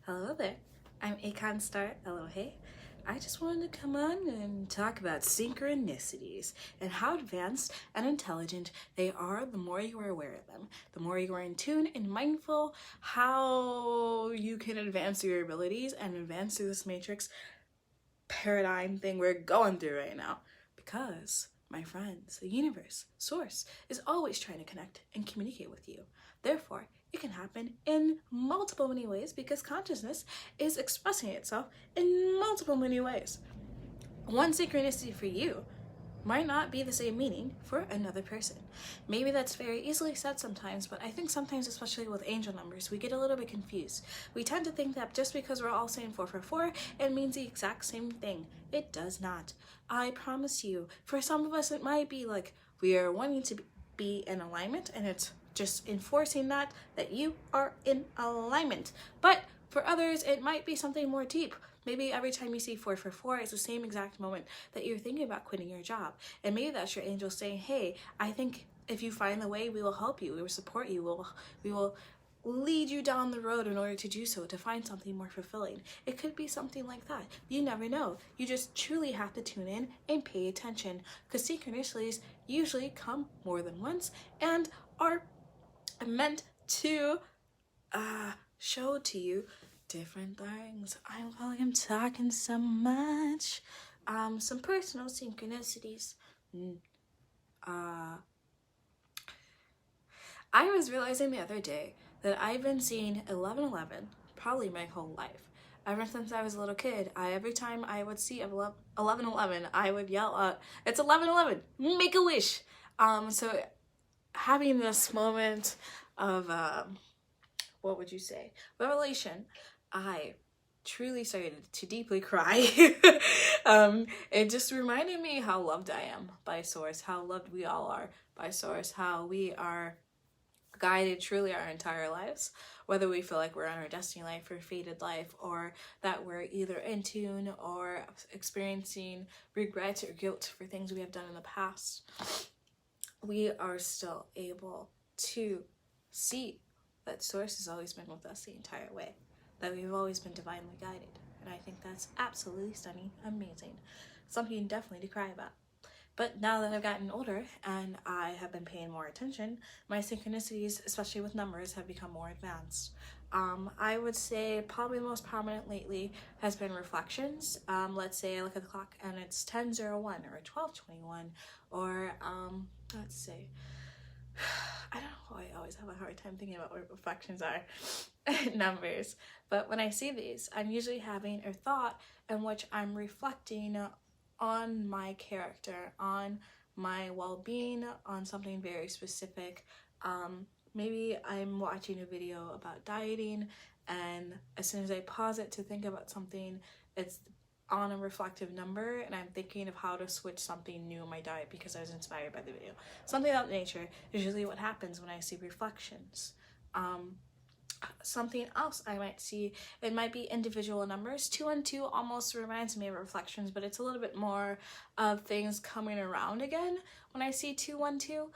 Hello there, I'm Aekon Star Elohai. I just wanted to come on and talk about synchronicities and how advanced and intelligent they are the more you are aware of them, the more you are in tune and mindful how you can advance your abilities and advance through this matrix paradigm thing we're going through right now. Because, my friends, the universe, source, is always trying to connect and communicate with you. Therefore, it can happen in multiple many ways because consciousness is expressing itself in multiple many ways. One synchronicity for you might not be the same meaning for another person. Maybe that's very easily said sometimes, but I think sometimes, especially with angel numbers, we get a little bit confused. We tend to think that just because we're all saying 444, it means the exact same thing. It does not. I promise you, for some of us, it might be like we are wanting to be in alignment, and it's just enforcing that you are in alignment. But for others, it might be something more deep. Maybe every time you see 444, it's the same exact moment that you're thinking about quitting your job. And maybe that's your angel saying, hey, I think if you find the way, we will help you, we will support you, we will lead you down the road in order to do so, to find something more fulfilling. It could be something like that. You never know. You just truly have to tune in and pay attention, because synchronicities usually come more than once and are meant to show to you different things. I feel like I'm talking so much. Some personal synchronicities. I was realizing the other day that I've been seeing 1111 probably my whole life. Ever since I was a little kid, every time I would see 1111, I would yell out, "It's 1111! Make a wish!" So having this moment of what would you say, revelation, I truly started to deeply cry. It just reminded me how loved I am by source, how loved we all are by source, how we are guided truly our entire lives, whether we feel like we're on our destiny life or fated life, or that we're either in tune or experiencing regret or guilt for things we have done in the past. We are still able to see that source has always been with us the entire way, that we've always been divinely guided. And I think that's absolutely stunning, amazing, something definitely to cry about. But now that I've gotten older and I have been paying more attention, my synchronicities, especially with numbers, have become more advanced. I would say probably the most prominent lately has been reflections. Let's say I look at the clock and it's 10:01 or 12:21, or let's say, I don't know why I always have a hard time thinking about what reflections are, numbers. But when I see these, I'm usually having a thought in which I'm reflecting on my character, on my well-being, on something very specific. Maybe I'm watching a video about dieting, and as soon as I pause it to think about something, it's on a reflective number, and I'm thinking of how to switch something new in my diet because I was inspired by the video. Something of that nature is usually what happens when I see reflections. Something else I might see, it might be individual numbers. 212 almost reminds me of reflections, but it's a little bit more of things coming around again when I see 212.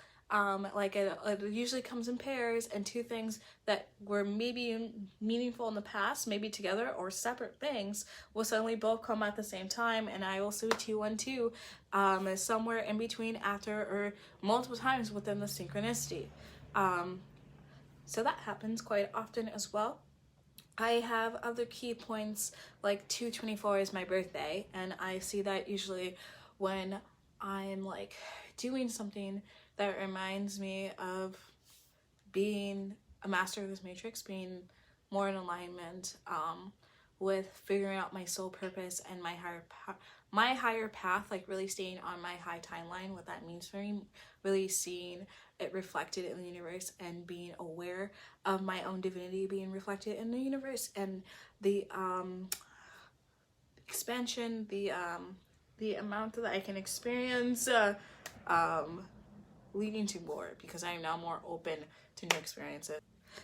Like it usually comes in pairs, and two things that were maybe meaningful in the past, maybe together or separate things, will suddenly both come at the same time, and I will see 212 somewhere in between, after, or multiple times within the synchronicity. So that happens quite often as well. I have other key points, like 2/24 is my birthday, and I see that usually when I'm like doing something that reminds me of being a master of this matrix, being more in alignment with figuring out my soul purpose and my higher path, like really staying on my high timeline, what that means for me, really seeing it reflected in the universe and being aware of my own divinity being reflected in the universe, and the expansion, the amount that I can experience, leading to more, because I am now more open to new experiences.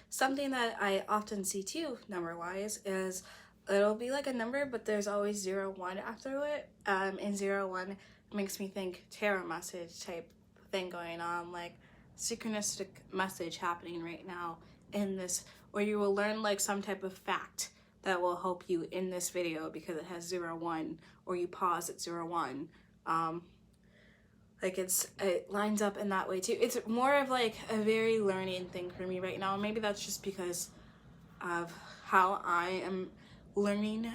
Something that I often see too, number-wise, is it'll be like a number, but there's always 01 after it. And 01 makes me think tarot message type thing going on, like synchronistic message happening right now in this, where you will learn like some type of fact that will help you in this video because it has 0, 1, or you pause at 0, 1. Like it lines up in that way too. It's more of like a very learning thing for me right now. Maybe that's just because of how I am learning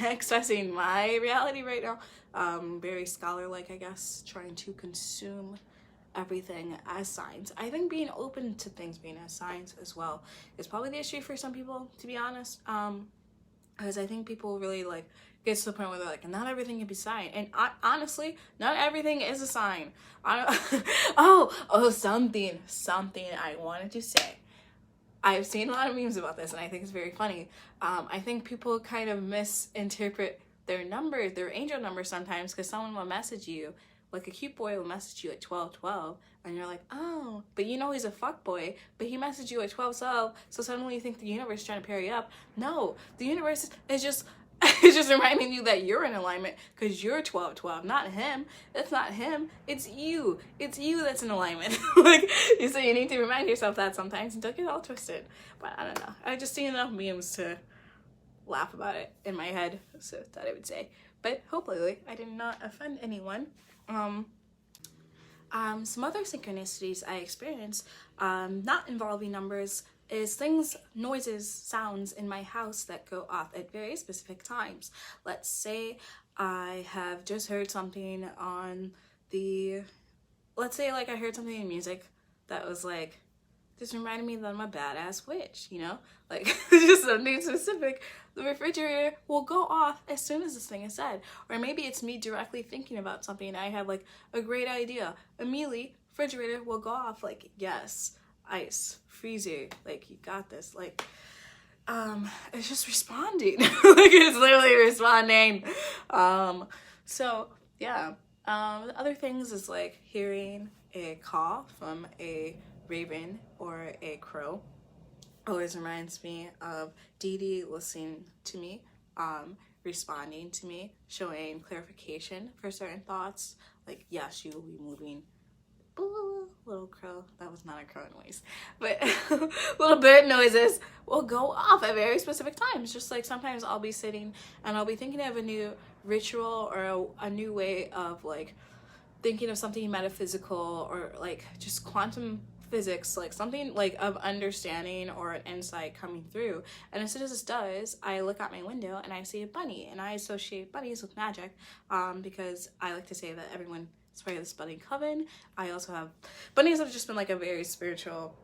accessing my reality right now. Very scholar-like, I guess, trying to consume everything as signs. I think being open to things being as signs as well is probably the issue for some people, to be honest. Because I think people really like get to the point where they're like, not everything can be sign. And honestly, not everything is a sign. Something I wanted to say. I've seen a lot of memes about this and I think it's very funny. I think people kind of misinterpret their number, their angel number sometimes, because someone will message you, like a cute boy will message you at 12:12, and you're like, oh, but you know he's a fuck boy, but he messaged you at 12:12, so suddenly you think the universe is trying to pair you up. No, the universe is just it's just reminding you that you're in alignment because you're 12:12, not him. It's not him. It's you. It's you that's in alignment. Like, so you need to remind yourself that sometimes and don't get all twisted. But I don't know. I just seen enough memes to laugh about it in my head, so that I would say. But hopefully I did not offend anyone. Some other synchronicities I experienced, not involving numbers, is things, noises, sounds in my house that go off at very specific times. Let's say I have just heard something on the, let's say like I heard something in music that was like, just reminded me that I'm a badass witch, you know? Like, just something specific. The refrigerator will go off as soon as this thing is said. Or maybe it's me directly thinking about something and I had like a great idea. Immediately, refrigerator will go off like, yes, ice, freezer, like, you got this. Like, it's just responding. Like, it's literally responding. So, yeah. Other things is like hearing a caw from a raven or a crow always reminds me of Dee Dee listening to me, responding to me, showing clarification for certain thoughts, like, yes, you will be moving. Ooh, little crow, that was not a crow noise, but little bird noises will go off at very specific times. Just like sometimes I'll be sitting and I'll be thinking of a new ritual or a new way of like thinking of something metaphysical or like just quantum physics, like something like of understanding or an insight coming through. And as soon as this does, I look out my window and I see a bunny, and I associate bunnies with magic, because I like to say that everyone is part of this bunny coven. I also have bunnies have just been like a very spiritual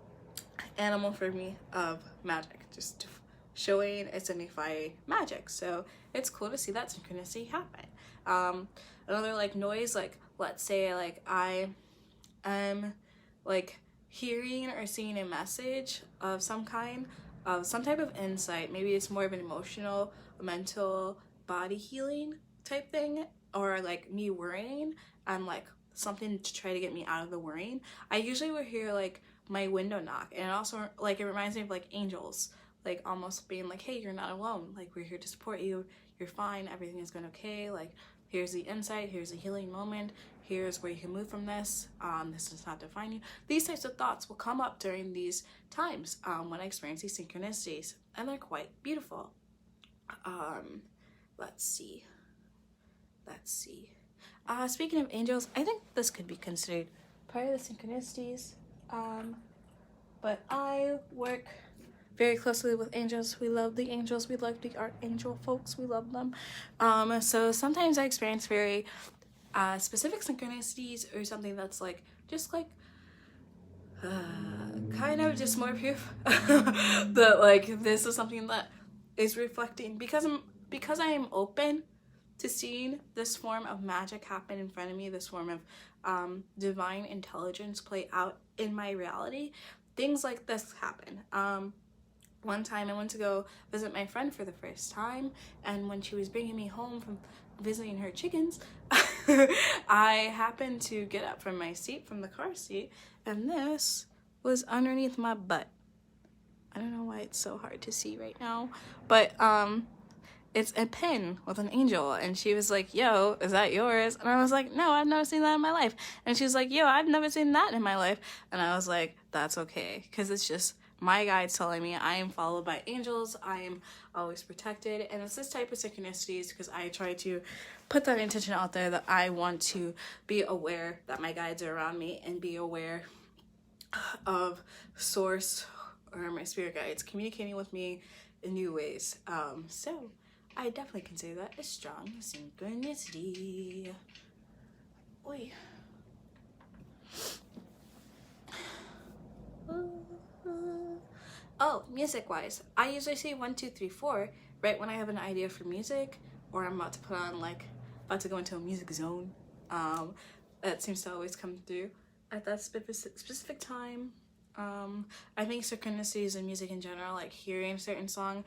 animal for me of magic, just showing and signifying magic. So it's cool to see that synchronicity happen. Another like noise, like let's say like I am like hearing or seeing a message of some kind, of some type of insight. Maybe it's more of an emotional, mental, body healing type thing, or like me worrying and like something to try to get me out of the worrying. I usually will hear like my window knock, and also like it reminds me of like angels, like almost being like, hey, you're not alone, like we're here to support you, you're fine, everything is going okay, like here's the insight, here's a healing moment, here's where you can move from this, this does not define you. These types of thoughts will come up during these times when I experience these synchronicities, and they're quite beautiful. Let's see. Speaking of angels, I think this could be considered part of the synchronicities, but I work very closely with angels. We love the angels. We love the archangel folks. We love them. So sometimes I experience very specific synchronicities or something that's like just like kind of just more proof that like this is something that is reflecting, because I am open to seeing this form of magic happen in front of me, this form of divine intelligence play out in my reality. Things like this happen. One time I went to go visit my friend for the first time, and when she was bringing me home from visiting her chickens, I happened to get up from my seat, from the car seat, and this was underneath my butt. I don't know why it's so hard to see right now, but it's a pin with an angel, and she was like, yo, is that yours? And I was like, no, I've never seen that in my life. And she was like, yo, I've never seen that in my life. And I was like, that's okay, because it's just my guides telling me I am followed by angels, I am always protected, and it's this type of synchronicities because I try to put that intention out there that I want to be aware that my guides are around me and be aware of source or my spirit guides communicating with me in new ways. So I definitely consider that a strong synchronicity. Oi. Oh, music wise, I usually say 1, 2, 3, 4 right when I have an idea for music, or I'm about to put on, like, about to go into a music zone. That seems to always come through at that specific time. I think synchronicities in music in general, like hearing a certain song,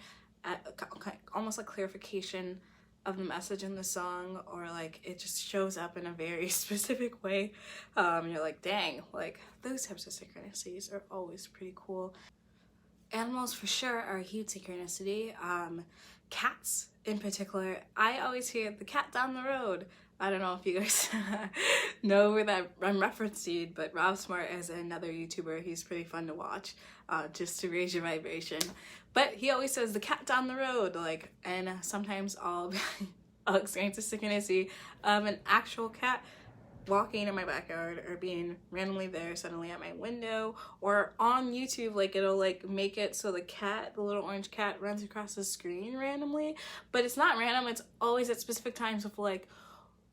almost like clarification of the message in the song, or like it just shows up in a very specific way. You're like, dang, like those types of synchronicities are always pretty cool. Animals for sure are a huge synchronicity. Cats in particular, I always hear the cat down the road. I don't know if you guys know where that I'm referencing, but Rob Smart is another YouTuber. He's pretty fun to watch, just to raise your vibration. But he always says the cat down the road, like, and sometimes I'll experience a synchronicity of an actual cat walking in my backyard or being randomly there suddenly at my window, or on YouTube, like it'll like make it so the cat, the little orange cat, runs across the screen randomly, but it's not random, it's always at specific times of like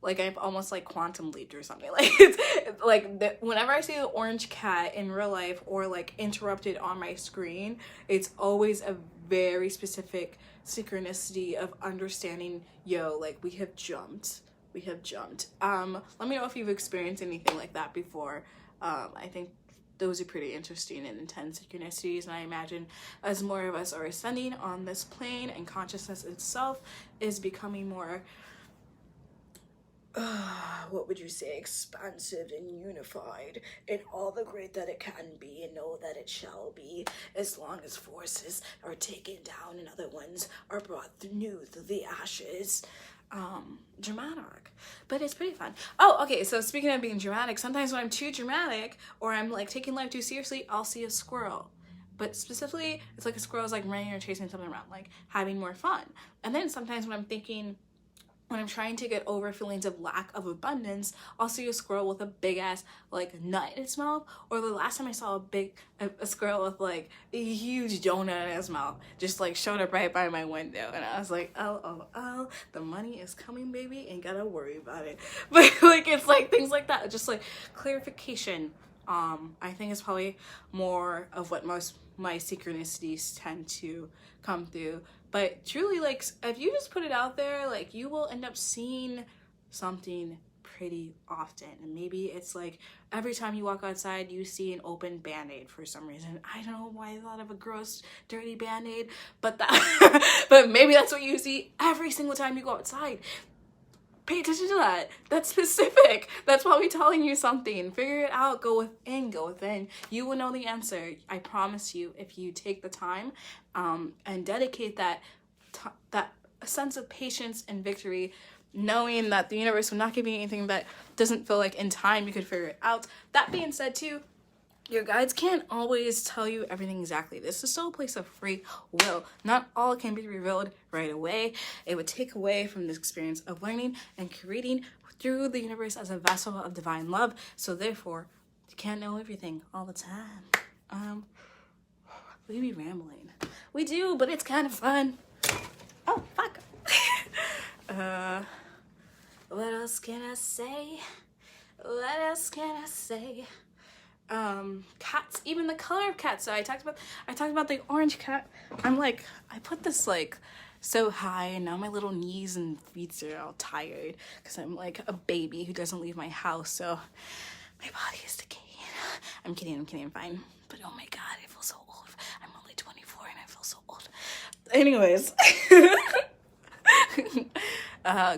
I've almost like quantum leaped or something. Like it's like whenever I see the orange cat in real life or like interrupted on my screen, it's always a very specific synchronicity of understanding, yo, like we have jumped. Let me know if you've experienced anything like that before. I think those are pretty interesting and intense synchronicities, and I imagine as more of us are ascending on this plane and consciousness itself is becoming more what would you say, expansive and unified in all the great that it can be, and know that it shall be, as long as forces are taken down and other ones are brought new through the ashes. Dramatic, but it's pretty fun. Oh, okay, so speaking of being dramatic, sometimes when I'm too dramatic or I'm like taking life too seriously, I'll see a squirrel. But specifically, it's like a squirrel's like running or chasing something around, like having more fun. And then sometimes when I'm trying to get over feelings of lack of abundance, I'll see a squirrel with a big ass like nut in its mouth. Or the last time I saw a squirrel with like a huge donut in its mouth, just like showed up right by my window, and I was like, oh, the money is coming, baby, ain't gotta worry about it. But like it's like things like that, just like clarification. I think it's probably more of what most my synchronicities tend to come through. But truly, like, if you just put it out there, like, you will end up seeing something pretty often. And maybe it's like every time you walk outside, you see an open Band-Aid for some reason. I don't know why I thought of a gross, dirty Band-Aid, but but maybe that's what you see every single time you go outside. Pay attention to that. That's specific. That's probably telling you something. Figure it out. Go within. You will know the answer. I promise you, if you take the time and dedicate that sense of patience and victory, knowing that the universe will not give you anything that doesn't feel like in time you could figure it out. That being said too, your guides can't always tell you everything exactly. This is still a place of free will. Not all can be revealed right away. It would take away from this experience of learning and creating through the universe as a vessel of divine love. So therefore, you can't know everything all the time. We be rambling. We do, but it's kind of fun. Oh, fuck. What else can I say? Cats, even the color of cats. So I talked about the orange cat. I'm like, I put this like so high, and now my little knees and feet are all tired because I'm like a baby who doesn't leave my house, so my body is decaying. I'm kidding, I'm fine. But oh my god, I feel so old. I'm only 24 and I feel so old. Anyways.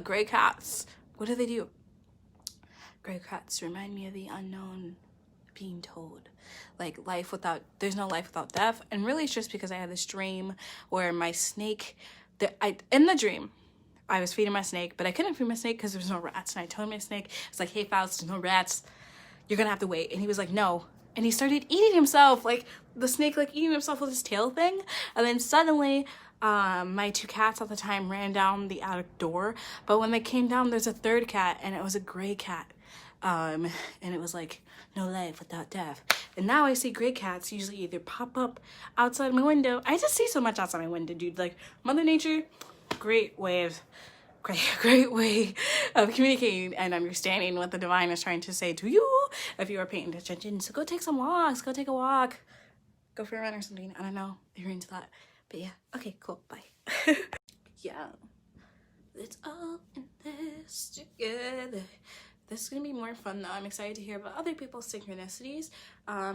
Gray cats. What do? Gray cats remind me of the unknown being told. Like there's no life without death. And really it's just because I had this dream where my snake, in the dream, I was feeding my snake, but I couldn't feed my snake because there was no rats. And I told my snake, it's like, hey Faust, there's no rats. You're gonna have to wait. And he was like, no, and he started eating himself, like the snake like eating himself with his tail thing. And then suddenly my 2 cats at the time ran down the attic door, but when they came down, there's a 3rd cat, and it was a gray cat. And it was like, no life without death. And now I see gray cats usually either pop up outside my window. I just see so much outside my window, dude. Like, Mother Nature, great way of communicating and understanding what the divine is trying to say to you if you are paying attention. So go take some walks, go take a walk, go for a run or something. I don't know if you're into that. But yeah, okay, cool, bye. Yeah, it's all in this together. This is gonna be more fun though. I'm excited to hear about other people's synchronicities,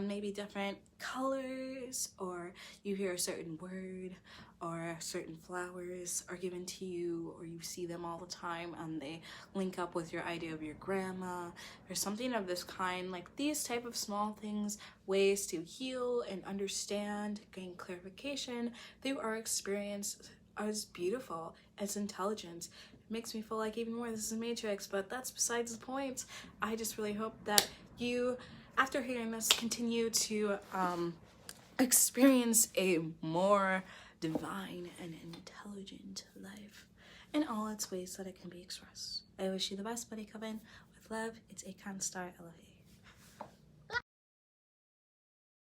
maybe different colors, or you hear a certain word, or certain flowers are given to you, or you see them all the time and they link up with your idea of your grandma, or something of this kind. Like these type of small things, ways to heal and understand, gain clarification through our experience is beautiful. It's intelligence. Makes me feel like even more this is a matrix, but that's besides the point. I just really hope that you, after hearing this, continue to experience a more divine and intelligent life in all its ways that it can be expressed. I wish you the best, Bunny Coven. With love, it's Aekon Star Elohai.